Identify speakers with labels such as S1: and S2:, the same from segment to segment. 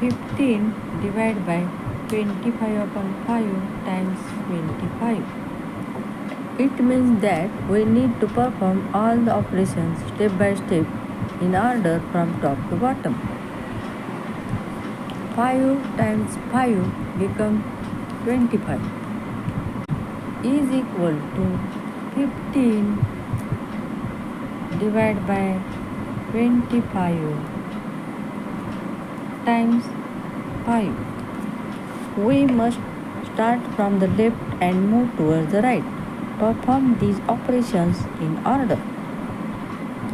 S1: 15 divided by 25 upon 5 times 25. It means that we need to perform all the operations step by step in order from top to bottom. 5 times 5 becomes 25 is equal to 15 divided by 25 times 5. We must start from the left and move towards the right. Perform these operations in order.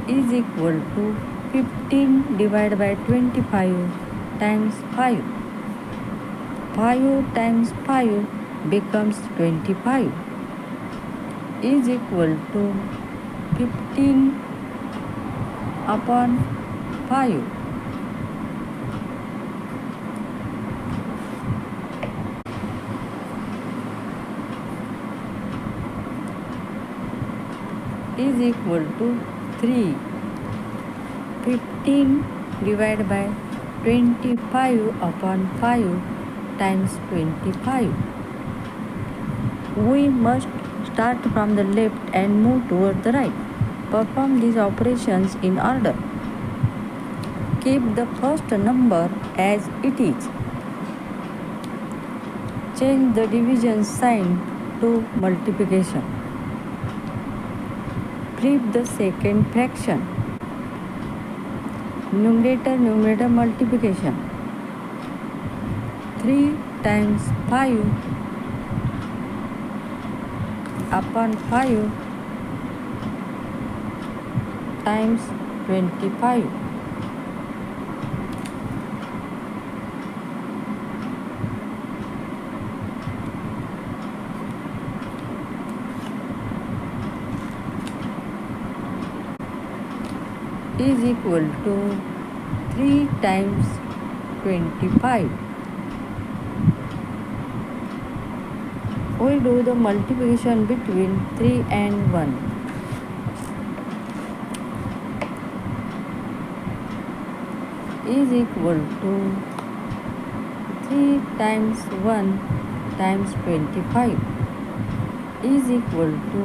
S1: Is equal to 15 divided by 25 times 5. 5 times 5 becomes 25 is equal to 15 upon 5. Is equal to 3. 15 divided by 25 upon 5 times 25. We must start from the left and move toward the right. Perform these operations in order. Keep the first number as it is. Change the division sign to multiplication. Flip the second fraction. Numerator multiplication. 3 times 5 upon 5 times 25. Is equal to 3 times 25. We do the multiplication between 3 and 1. Is equal to 3 times 1 times 25 is equal to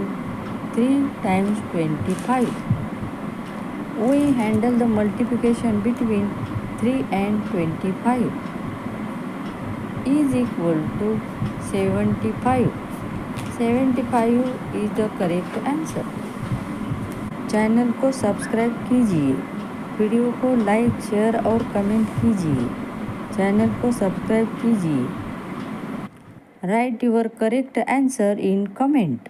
S1: 3 times 25. We handle the multiplication between 3 and 25 is equal to 75. 75 is the correct answer. Channel को subscribe कीजिए, video को like share और comment कीजिए, channel को subscribe कीजिए. Right your correct answer in comment.